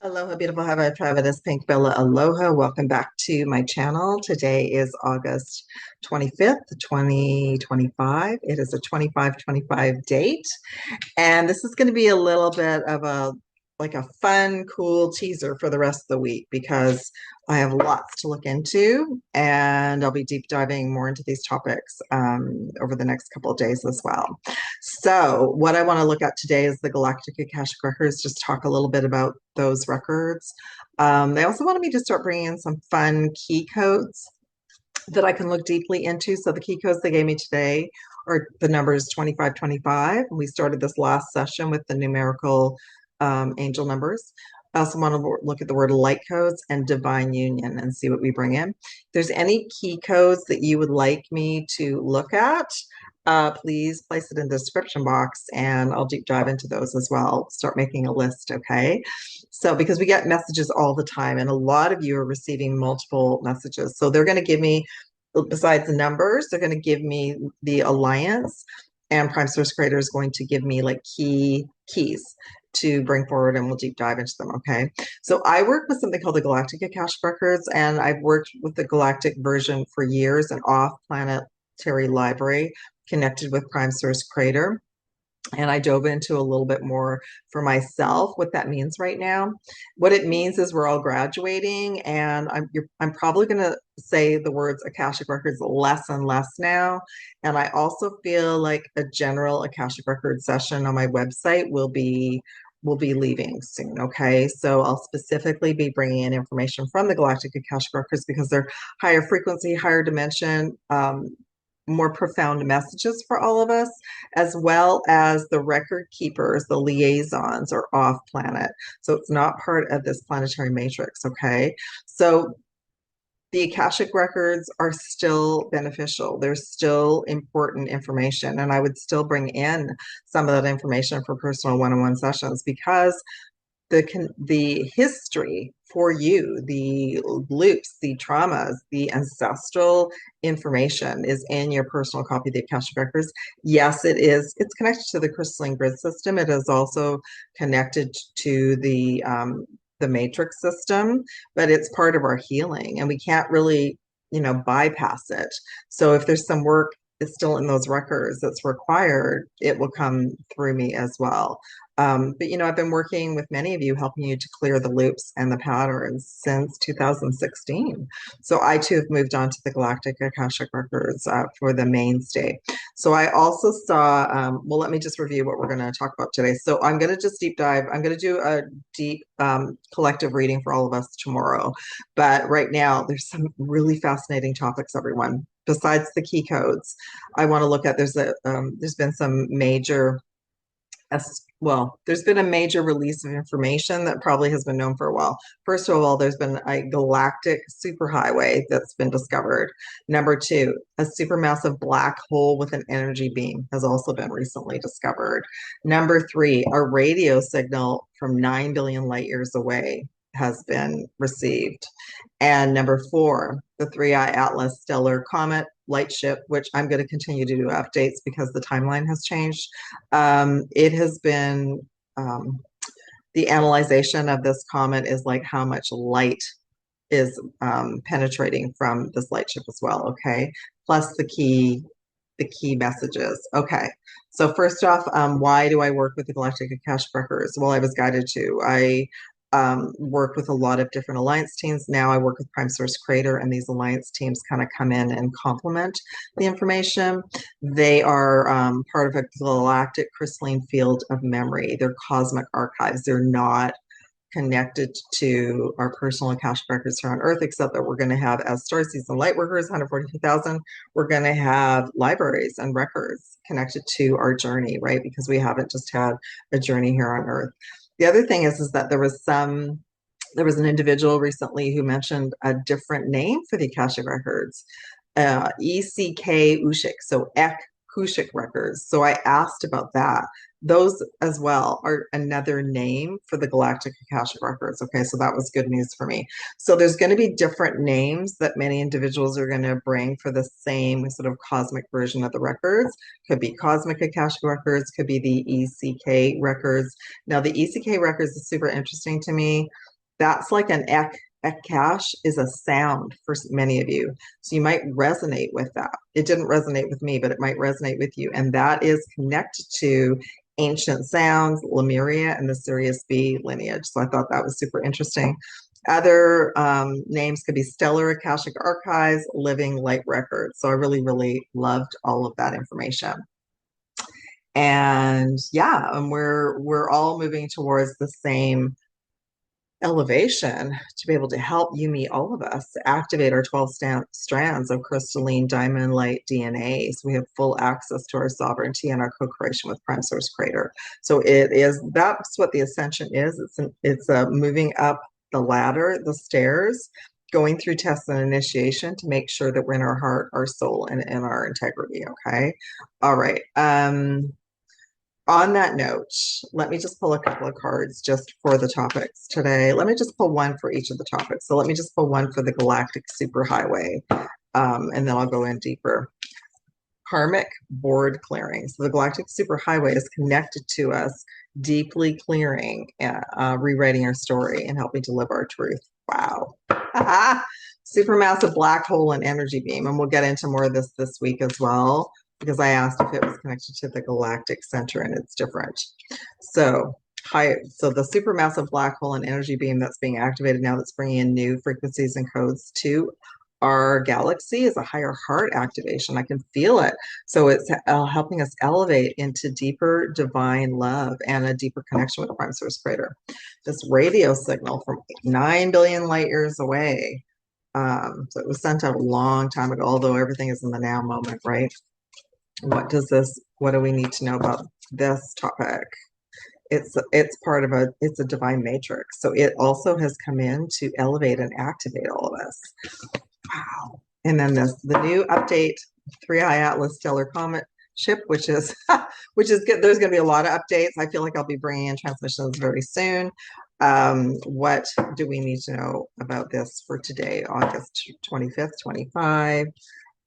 Aloha, beautiful Hava Travis Pink Bella. Aloha. Welcome back to my channel. Today is August 25th, 2025. It is a 25-25 date. And this is going to be a little bit of a fun, cool teaser for the rest of the week because I have lots to look into and I'll be deep diving more into these topics over the next couple of days as well. So, what I want to look at today is the Galactic Akashic records, just talk a little bit about those records. They also wanted me to start bringing in some fun key codes that I can look deeply into. So, the key codes they gave me today are the numbers 2525. We started this last session with the numerical angel numbers. I also want to look at the word light codes and divine union and see what we bring in. If there's any key codes that you would like me to look at, please place it in the description box and I'll deep dive into those as well. Start making a list, okay? So, because we get messages all the time and a lot of you are receiving multiple messages. So, they're going to give me, besides the numbers, they're going to give me the alliance, and Prime Source Creator is going to give me like keys to bring forward, and we'll deep dive into them, okay? So I work with something called the Galactic Akashic records, and I've worked with the galactic version for years, an off-planetary library connected with Prime Source Creator. And I dove into a little bit more for myself what that means right now. What it means is we're all graduating, and I'm probably going to say the words Akashic Records less and less now. And I also feel like a general Akashic Records session on my website will be leaving soon. Okay, so I'll specifically be bringing in information from the Galactic Akashic Records because they're higher frequency, higher dimension. More profound messages for all of us, as well as the record keepers, the liaisons are off planet. So it's not part of this planetary matrix, okay? So the Akashic records are still beneficial. They're still important information. And I would still bring in some of that information for personal one-on-one sessions because the history for you, the loops, the traumas, the ancestral information is in your personal copy of the Akashic Records. Yes, it is. It's connected to the crystalline grid system. It is also connected to the matrix system, but it's part of our healing, and we can't really, bypass it. So if there's some work that's still in those records that's required, it will come through me as well. But I've been working with many of you, helping you to clear the loops and the patterns since 2016. So I too have moved on to the Galactic Akashic Records for the mainstay. So I also saw, well, let me just review what we're going to talk about today. So I'm going to just deep dive. I'm going to do a deep collective reading for all of us tomorrow. But right now, there's some really fascinating topics, everyone. Besides the key codes, I want to look at, there's been some major there's been a major release of information that probably has been known for a while. First of all, there's been a galactic superhighway that's been discovered. Number two, a supermassive black hole with an energy beam has also been recently discovered. Number three, a radio signal from 9 billion light years away has been received. And number four, the 3I Atlas stellar comet light ship, which I'm going to continue to do updates because the timeline has changed. It has been, the analyzation of this comet is like how much light is penetrating from this light ship as well, okay? Plus the key messages. Okay, so first off, why do I work with the Galactic Akashic Records? Well, I was guided to. I work with a lot of different alliance teams. Now I work with Prime Source Creator, and these alliance teams kind of come in and complement the information. They are part of a galactic crystalline field of memory. They're cosmic archives. They're not connected to our personal Akashic records here on Earth, except that we're going to have, as Starseeds and Lightworkers, 142,000, we're going to have libraries and records connected to our journey, right? Because we haven't just had a journey here on Earth. The other thing is that there was an individual recently who mentioned a different name for the Akashic records, ECK Ushik, so Ek Kushik records. So I asked about that. Those as well are another name for the Galactic Akashic records. Okay, so that was good news for me. So there's going to be different names that many individuals are going to bring for the same sort of cosmic version of the records. Could be Cosmic Akashic records, could be the ECK records. Now the ECK records is super interesting to me. That's like an Akash is a sound for many of you. So you might resonate with that. It didn't resonate with me, but it might resonate with you. And that is connected to ancient sounds, Lemuria, and the Sirius B lineage. So I thought that was super interesting. Other names could be Stellar Akashic Archives, Living Light Records. So I really, really loved all of that information. And yeah, and we're all moving towards the same elevation to be able to help you meet all of us activate our 12 strands of crystalline diamond light DNA. So we have full access to our sovereignty and our co-creation with Prime Source Creator. So that's what the ascension is. It's moving up the ladder, the stairs, going through tests and initiation to make sure that we're in our heart, our soul, and in our integrity. Okay. All right. On that note, let me just pull a couple of cards just for the topics today. Let me just pull one for each of the topics. So let me just pull one for the Galactic Superhighway, and then I'll go in deeper. Karmic board clearing. So the Galactic Superhighway is connected to us, deeply clearing, rewriting our story, and helping to live our truth. Wow. Supermassive black hole and energy beam. And we'll get into more of this week as well, because I asked if it was connected to the galactic center, and it's different. So the supermassive black hole and energy beam that's being activated now, that's bringing in new frequencies and codes to our galaxy, is a higher heart activation. I can feel it. So it's helping us elevate into deeper divine love and a deeper connection with Prime Source Creator. This radio signal from 9 billion light years away. So it was sent out a long time ago, although everything is in the now moment, right? What do we need to know about this topic? It's a divine matrix. So it also has come in to elevate and activate all of us. Wow. And then the new update, 3i Atlas stellar comet-ship, which is good. There's going to be a lot of updates. I feel like I'll be bringing in transmissions very soon. What do we need to know about this for today, August 25th, 25?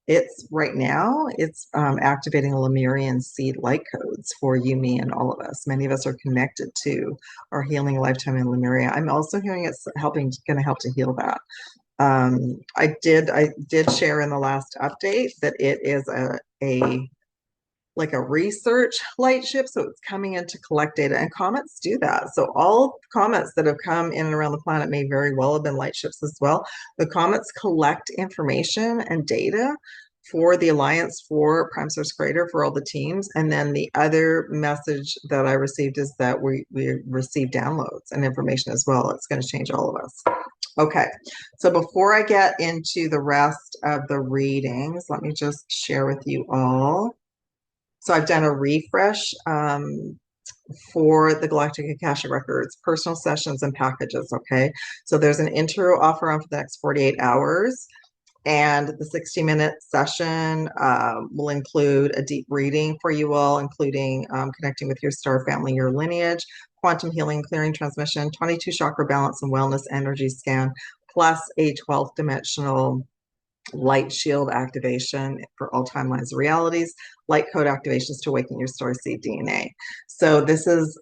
It's right now, it's activating Lemurian seed light codes for you, me, and all of us. Many of us are connected to our healing lifetime in Lemuria. I'm also hearing it's going to help to heal that. I did share in the last update that it is like a research light ship, so it's coming in to collect data, and comets do that. So all comets that have come in and around the planet may very well have been light ships as well. The comets collect information and data for the Alliance, for Prime Source Creator, for all the teams. And then the other message that I received is that we receive downloads and information as well. It's going to change all of us. Okay, so before I get into the rest of the readings, let me just share with you all. So I've done a refresh for the Galactic Akashic Records, personal sessions and packages, okay? So there's an intro offer on for the next 48 hours, and the 60-minute session will include a deep reading for you all, including connecting with your star family, your lineage, quantum healing, clearing transmission, 22 chakra balance and wellness energy scan, plus a 12th dimensional light shield activation for all timelines and realities, light code activations to awaken your Starseed DNA. So this is,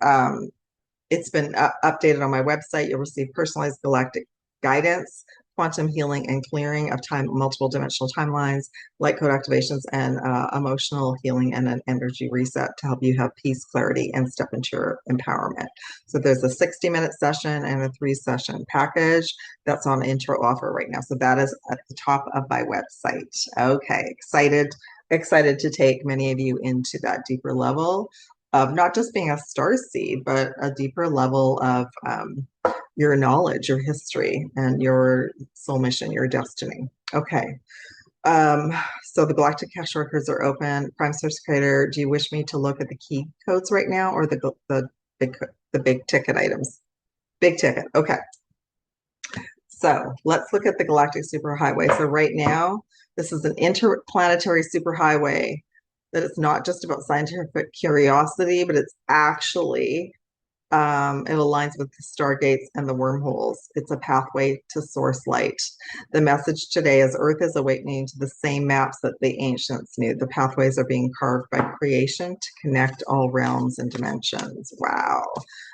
it's been updated on my website. You'll receive personalized galactic guidance, quantum healing and clearing of multiple dimensional timelines, light code activations, and emotional healing and an energy reset to help you have peace, clarity, and step into your empowerment. So there's a 60-minute session and a 3-session package that's on intro offer right now. So that is at the top of my website. Okay, excited to take many of you into that deeper level of not just being a star seed, but a deeper level of your knowledge, your history, and your soul mission, your destiny. Okay. So the Galactic Akashic Records are open. Prime Source Creator, do you wish me to look at the key codes right now, or the big ticket items? Big ticket. Okay. So let's look at the Galactic Superhighway. So right now, this is an interplanetary superhighway that it's not just about scientific curiosity, but it's actually It aligns with the stargates and the wormholes. It's a pathway to source light. The message today is Earth is awakening to the same maps that the ancients knew. The pathways are being carved by creation to connect all realms and dimensions. Wow.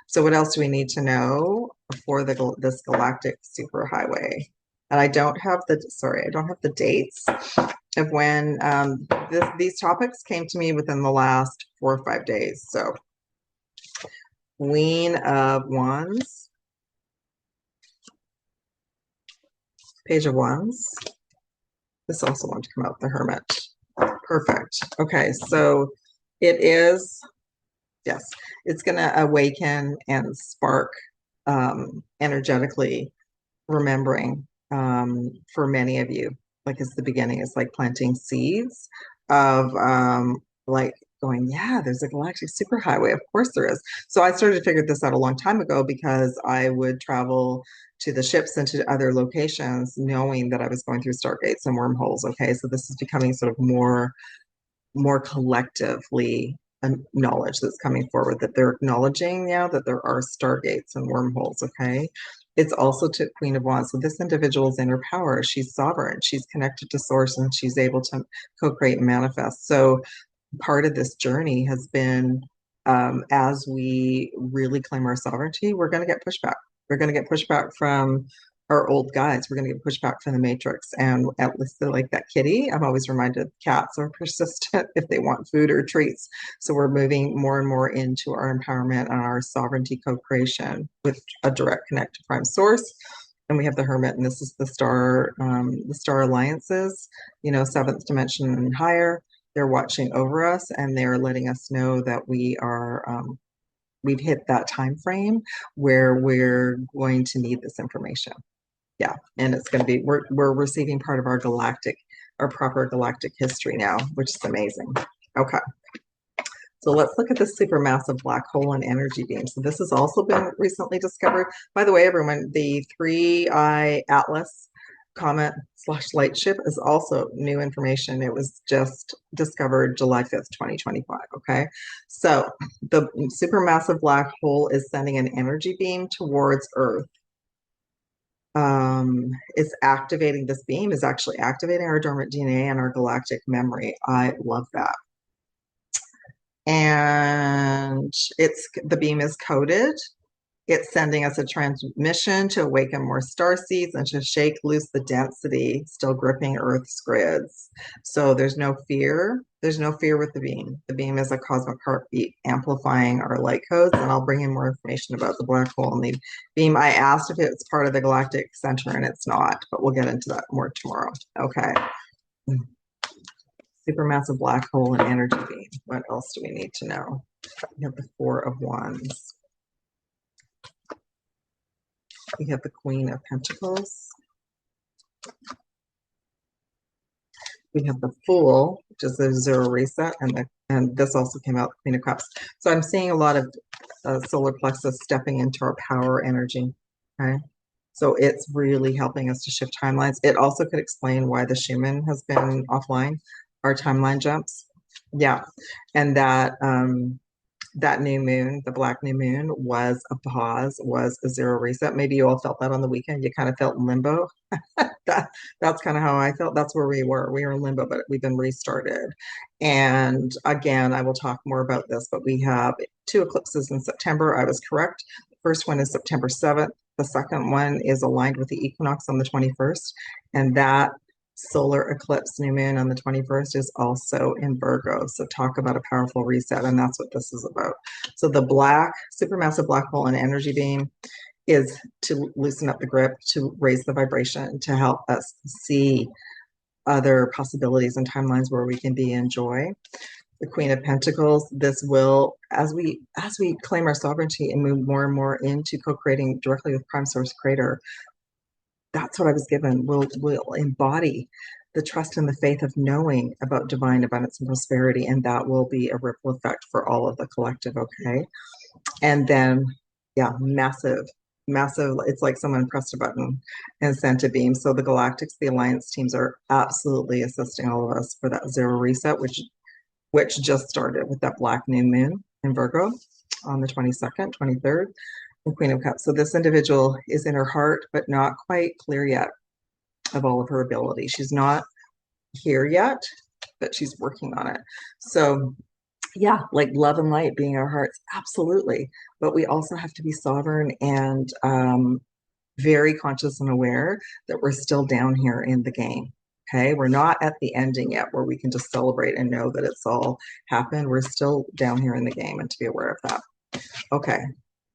So what else do we need to know for this galactic superhighway? And I don't have the dates of when these topics came to me within the last 4 or 5 days. So Queen of Wands, Page of Wands. This also wanted to come out, the Hermit. Perfect. Okay, so it is, yes, it's going to awaken and spark energetically remembering for many of you. Like it's the beginning, it's like planting seeds of like going, yeah, there's a galactic superhighway. Of course there is. So I started to figure this out a long time ago because I would travel to the ships and to other locations knowing that I was going through stargates and wormholes. Okay, so this is becoming sort of more collectively knowledge that's coming forward, that they're acknowledging now that there are stargates and wormholes. Okay, it's also to Queen of Wands. So this individual is in her power. She's sovereign. She's connected to source and she's able to co-create and manifest. So part of this journey has been as we really claim our sovereignty, we're going to get pushback. We're going to get pushback from our old guides. We're going to get pushback from the matrix. And at least like that kitty, I'm always reminded cats are persistent if they want food or treats. So we're moving more and more into our empowerment and our sovereignty co-creation with a direct connect to prime source. And we have the Hermit, and this is the star alliances, seventh dimension and higher. They're watching over us and they're letting us know that we are we've hit that time frame where we're going to need this information. Yeah, and it's going to be we're receiving part of our proper galactic history now, which is amazing. Okay. So let's look at the supermassive black hole and energy beam. So this has also been recently discovered. By the way, everyone, the 3-eye Atlas comet/light ship is also new information. It was just discovered July 5th, 2025. Okay. So the supermassive black hole is sending an energy beam towards Earth. It's activating, this beam is actually activating our dormant DNA and our galactic memory. I love that. And the beam is coded. It's sending us a transmission to awaken more starseeds and to shake loose the density still gripping Earth's grids. So there's no fear. There's no fear with the beam. The beam is a cosmic heartbeat amplifying our light codes. And I'll bring in more information about the black hole and the beam. I asked if it's part of the galactic center and it's not, but we'll get into that more tomorrow. Okay. Supermassive black hole and energy beam. What else do we need to know? We have the 4 of Wands. We have the Queen of Pentacles. We have the Fool, which is the 0 reset, and this also came out, Queen of Cups. So I'm seeing a lot of solar plexus stepping into our power energy. Okay, so it's really helping us to shift timelines. It also could explain why the Schumann has been offline, our timeline jumps. Yeah, and that new moon, the black new moon, was a pause, was a 0 reset. Maybe you all felt that on the weekend. You kind of felt in limbo. That's kind of how I felt. That's where we were. We were in limbo, but we've been restarted. And again, I will talk more about this, but we have 2 eclipses in September. I was correct. The first one is September 7th. The second one is aligned with the equinox on the 21st. And that solar eclipse new moon on the 21st is also in Virgo. So talk about a powerful reset, and that's what this is about. So the supermassive black hole and energy beam is to loosen up the grip, to raise the vibration, to help us see other possibilities and timelines where we can be in joy. The Queen of Pentacles, this will, as we claim our sovereignty and move more and more into co-creating directly with Prime Source Creator, that's what I was given. We'll embody the trust and the faith of knowing about divine abundance and prosperity, and that will be a ripple effect for all of the collective. Okay, and then massive. It's like someone pressed a button and sent a beam. So the galactics, the alliance teams are absolutely assisting all of us for that 0 reset, which just started with that black new moon in Virgo. on the 22nd, 23rd, and Queen of Cups. So this individual is in her heart, but not quite clear yet of all of her ability. She's not here yet, but she's working on it. So yeah, like love and light being our hearts, absolutely. But we also have to be sovereign and very conscious and aware that we're still down here in the game. Okay, we're not at the ending yet where we can just celebrate and know that it's all happened. We're still down here in the game and to be aware of that. Okay,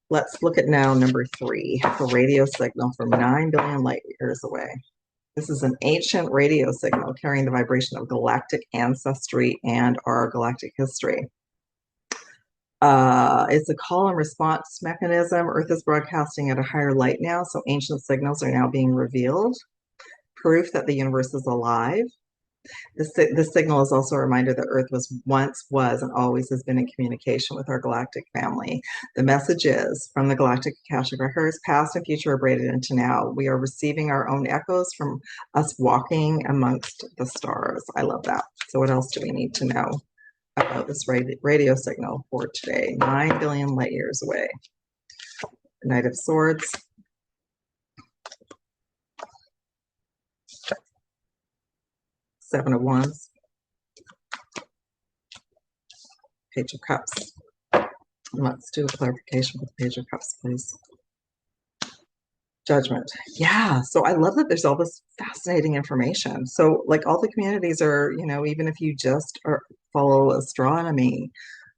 let's look at now number 3, the radio signal from 9 billion light years away. This is an ancient radio signal carrying the vibration of galactic ancestry and our galactic history. It's a call and response mechanism. Earth is broadcasting at a higher light now, so ancient signals are now being revealed. Proof that the universe is alive. This signal is also a reminder that Earth was, and always has been in communication with our galactic family. The message is from the Galactic Akashic records, past and future are braided into now. We are receiving our own echoes from us walking amongst the stars. I love that. So what else do we need to know about this radio signal for today? 9 billion light years away. Knight of Swords. Seven of Wands. Page of Cups. Let's do a clarification with Page of Cups, please. Judgment. Yeah, so I love that there's all this fascinating information. So like all the communities are, even if you just follow astronomy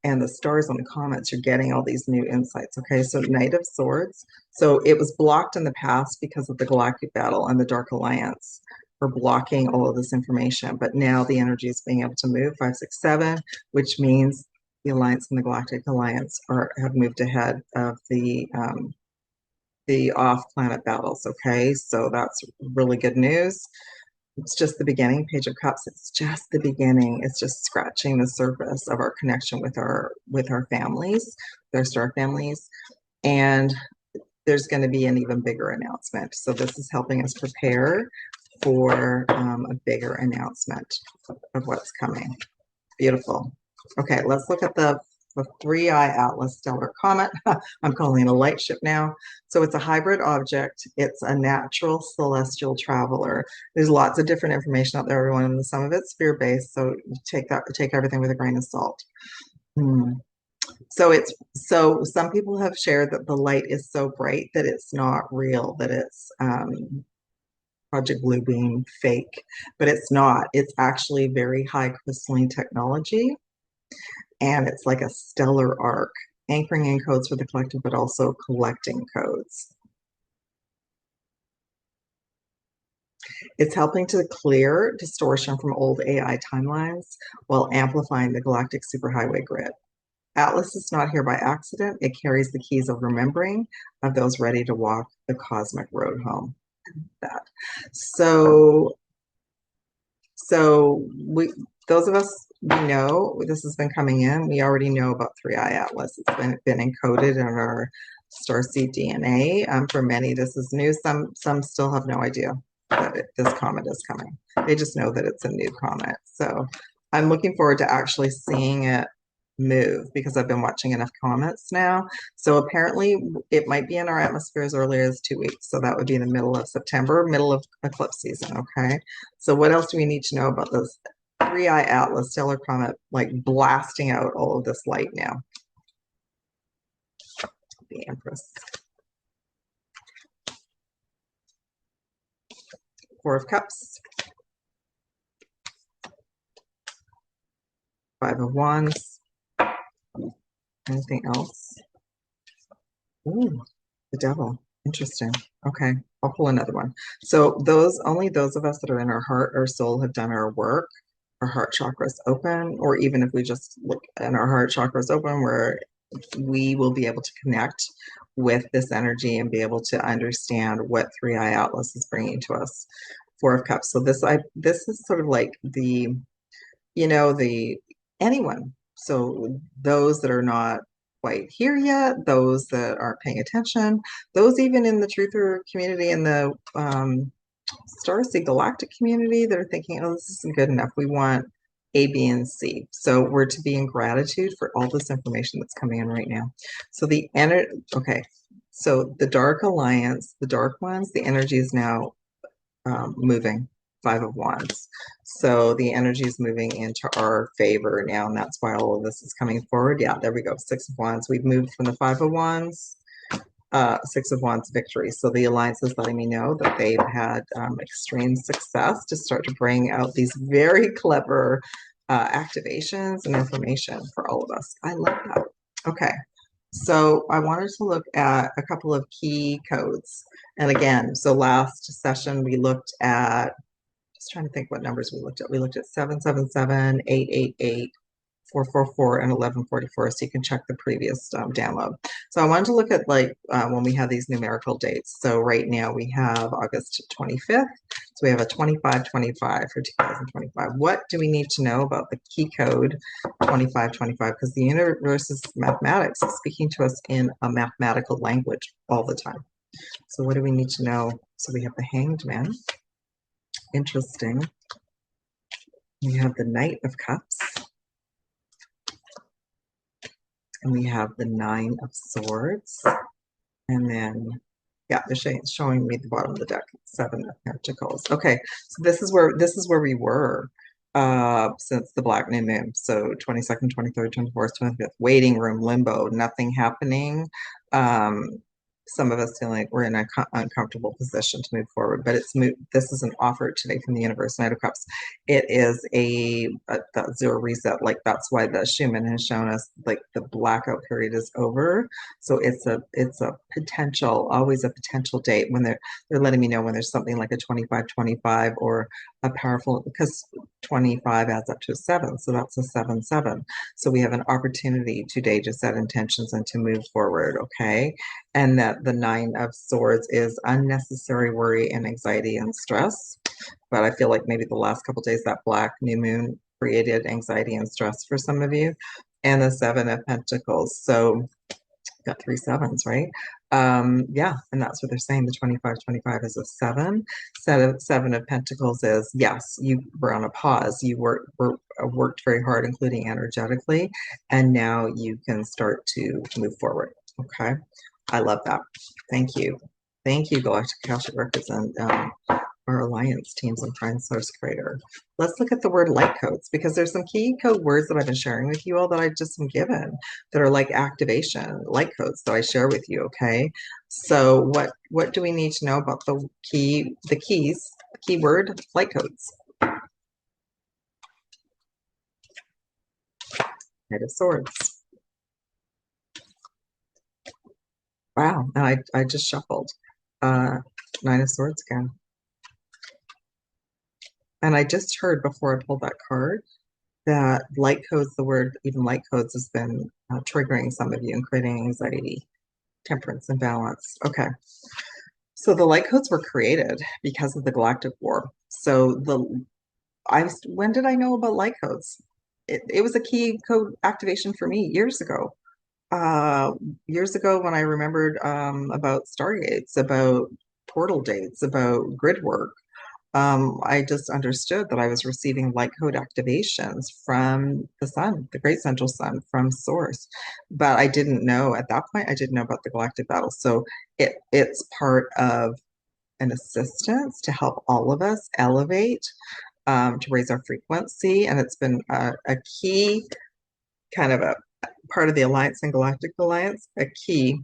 and the stars on the comets, you're getting all these new insights. Okay, so Knight of Swords. So it was blocked in the past because of the Galactic Battle and the Dark Alliance for blocking all of this information. But now the energy is being able to move 5, 6, 7, which means the Alliance and the Galactic Alliance have moved ahead of the off-planet battles. Okay, so that's really good news. It's just the beginning. Page of Cups. It's just the beginning. It's just scratching the surface of our connection with our families, with our star families, and there's going to be an even bigger announcement. So this is helping us prepare for a bigger announcement of what's coming. Beautiful. Okay, let's look at the 3-eye Atlas stellar comet. I'm calling it a light ship now. So it's a hybrid object. It's a natural celestial traveler. There's lots of different information out there, everyone, and some of it's fear-based. So take everything with a grain of salt. So some people have shared that the light is so bright that it's not real, that it's Project Blue Beam fake, but it's not. It's actually very high crystalline technology, and it's like a stellar arc, anchoring in codes for the collective, but also collecting codes. It's helping to clear distortion from old AI timelines while amplifying the Galactic Superhighway grid. Atlas is not here by accident. It carries the keys of remembering of those ready to walk the cosmic road home. So those of us, we know this has been coming in. We already know about 3-eye Atlas. It's been encoded in our Starseed DNA. For many, this is new. Some still have no idea that this comet is coming. They just know that it's a new comet. So I'm looking forward to actually seeing it move because I've been watching enough comets now. So apparently it might be in our atmosphere as early as 2 weeks. So that would be the middle of September, middle of eclipse season. Okay. So what else do we need to know about this 3-eye Atlas stellar comet, like blasting out all of this light now? The Empress. 4 of Cups. 5 of Wands. Anything else? Ooh, the Devil. Interesting. Okay, I'll pull another one. So only those of us that are in our heart or soul have done our work, our heart chakras open, or even if we just look and our heart chakras open, where we will be able to connect with this energy and be able to understand what 3-eye Atlas is bringing to us. 4 of Cups. So this is sort of like the anyone. So those that are not quite here yet, those that aren't paying attention, those even in the truther community and the Starseed Galactic community that are thinking, oh, this isn't good enough. We want A, B, and C. So we're to be in gratitude for all this information that's coming in right now. So the energy, okay. So the dark alliance, the dark ones, the energy is now moving. Five of Wands. So the energy is moving into our favor now, and that's why all of this is coming forward. Yeah, there we go. Six of Wands. We've moved from the Five of Wands, Six of Wands victory. So the alliance is letting me know that they've had extreme success to start to bring out these very clever activations and information for all of us. I love that. Okay. So I wanted to look at a couple of key codes. And again, so last session we looked at, just trying to think what numbers we looked at. We looked at 777, 888, 444, and 1144. So you can check the previous download. So I wanted to look at like when we have these numerical dates. So right now we have August 25th. So we have a 2525 for 2025. What do we need to know about the key code 2525? Because the universe is mathematics, it's speaking to us in a mathematical language all the time. So what do we need to know? So we have the Hanged Man. Interesting. We have the Knight of Cups. And we have the Nine of Swords. And then, yeah, they're showing me the bottom of the deck, Seven of Pentacles. Okay, so this is where we were since the Black New Moon. So 22nd, 23rd, 24th, 25th, waiting room, limbo, nothing happening. Some of us feel like we're in an uncomfortable position to move forward, but this is an offer today from the universe. Knight of Cups. It is a zero reset. Like that's why the Schumann has shown us like the blackout period is over. So it's a potential, always a potential date when they're letting me know when there's something like a 2525 or a powerful, because 25 adds up to a 7, so that's a 7-7. So we have an opportunity today to set intentions and to move forward. Okay. And that the Nine of Swords is unnecessary worry and anxiety and stress. But I feel like maybe the last couple of days that Black New Moon created anxiety and stress for some of you. And the Seven of Pentacles. So got 3 sevens, right? Yeah, and that's what they're saying. The 2525 is a 7. Seven of Pentacles is, yes, you were on a pause. You worked very hard, including energetically, and now you can start to move forward. Okay. I love that. Thank you. Thank you, Galactic Akashic Records and our alliance teams and Prime Source Creator. Let's look at the word light codes, because there's some key code words that I've been sharing with you all that I just am given that are like activation light codes that I share with you. Okay. So what do we need to know about the keyword light codes? Knight of Swords. Wow, and I just shuffled Nine of Swords again. And I just heard before I pulled that card that light codes, the word even light codes has been triggering some of you and creating anxiety, temperance, and balance. Okay. So the light codes were created because of the Galactic War. So when did I know about light codes? It was a key code activation for me years ago. Years ago when I remembered about stargates, about portal dates, about grid work. I just understood that I was receiving light code activations from the sun, the great central sun, from source. But I didn't know at that point, I didn't know about the galactic battle. So it's part of an assistance to help all of us elevate, to raise our frequency. And it's been a key kind of a part of the Alliance and Galactic Alliance, a key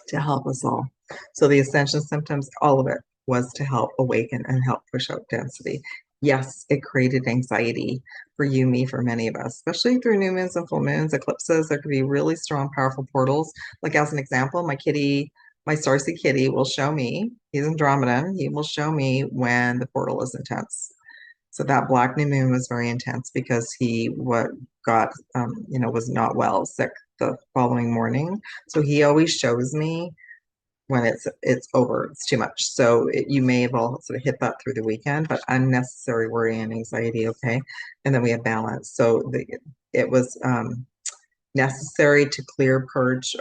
to help us all. So the ascension symptoms, all of it was to help awaken and help push out density. Yes, it created anxiety for you, me, for many of us, especially through new moons and full moons, eclipses. There could be really strong, powerful portals. Like as an example, my Starseed kitty will show me, he's Andromedan, he will show me when the portal is intense. So that Black New Moon was very intense because he was not well, sick the following morning. So he always shows me when it's over, it's too much. So you may have all sort of hit that through the weekend, but unnecessary worry and anxiety, okay? And then we have balance. So it was necessary to clear, purge,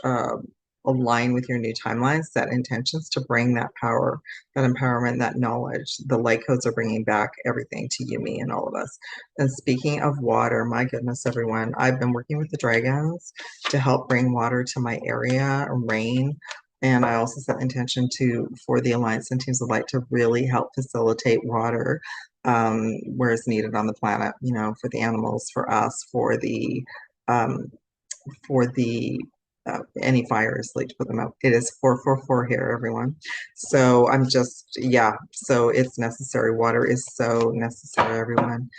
align with your new timeline, set intentions to bring that power, that empowerment, that knowledge. The light codes are bringing back everything to you, me, and all of us. And speaking of water, my goodness, everyone, I've been working with the dragons to help bring water to my area, rain. And I also set intention for the Alliance and Teams of Light to really help facilitate water where it's needed on the planet, for the animals, for us, um, for the any fires, like to put them out. It is 444 here, everyone. So so it's necessary. Water is so necessary, everyone.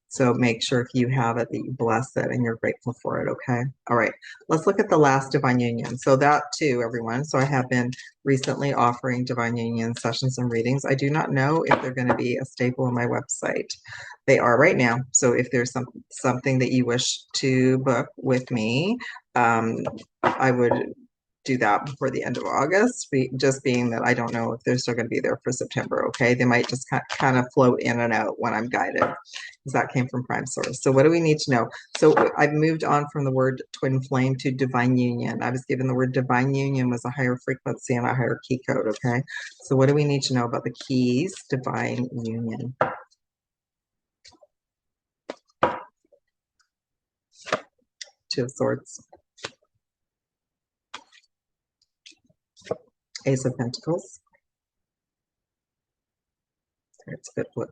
So make sure if you have it that you bless it and you're grateful for it, okay? All right, let's look at the last Divine Union. So that too, everyone. So I have been recently offering Divine Union sessions and readings. I do not know if they're going to be a staple on my website. They are right now. So if there's something that you wish to book with me, I would do that before the end of August, just being that I don't know if they're still going to be there for September, okay? They might just kind of float in and out when I'm guided, because that came from Prime Source. So what do we need to know? So I've moved on from the word twin flame to divine union. I was given the word divine union was a higher frequency and a higher key code, okay? So what do we need to know about the keys, divine union? Two of Swords. Ace of Pentacles. It's a bit blue.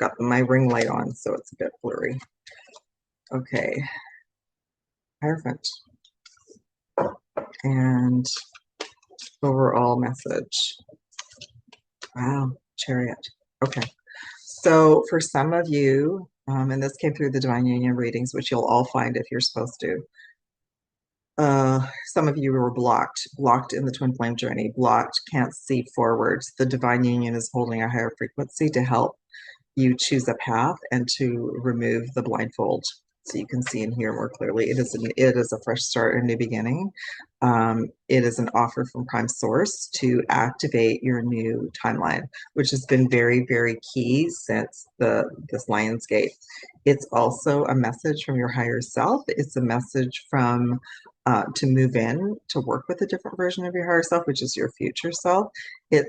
Got my ring light on, so it's a bit blurry. Okay. Hierophant. And overall message. Wow, Chariot. Okay. So for some of you, and this came through the Divine Union readings, which you'll all find if you're supposed to. Some of you were blocked in the twin flame journey, blocked, can't see forwards. The Divine Union is holding a higher frequency to help you choose a path and to remove the blindfold so you can see and hear more clearly. It is a fresh start, a new beginning. It is an offer from Prime Source to activate your new timeline, which has been very, very key since this Lion's Gate. It's also a message from your higher self. It's a message from to move in, to work with a different version of your higher self, which is your future self. The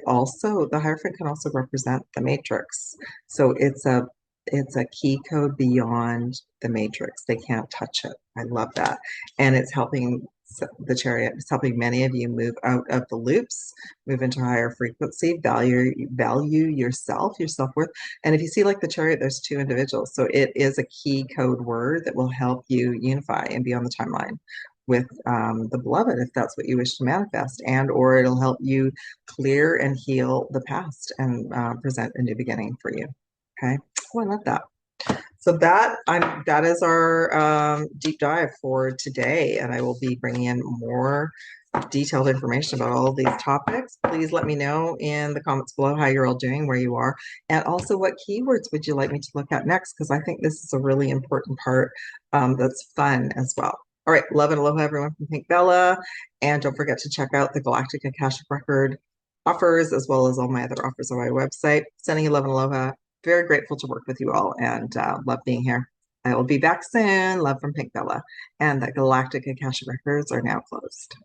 Hierophant can also represent the matrix. So it's a key code beyond the matrix. They can't touch it. I love that. And it's helping the Chariot. It's helping many of you move out of the loops, move into higher frequency, value yourself, your self-worth. And if you see like the Chariot, there's two individuals. So it is a key code word that will help you unify and be on the timeline with the beloved, if that's what you wish to manifest, and or it'll help you clear and heal the past and present a new beginning for you. Okay. Oh, I love that. So that is our deep dive for today, and I will be bringing in more detailed information about all of these topics. Please let me know in the comments below how you're all doing, where you are, and also what keywords would you like me to look at next, because I think this is a really important part that's fun as well. All right, love and aloha, everyone from Pink Bella, and don't forget to check out the Galactic Akashic record offers, as well as all my other offers on my website. Sending you love and aloha. Very grateful to work with you all, and love being here. I will be back soon. Love from Pink Bella. And the Galactic Akashic records are now closed.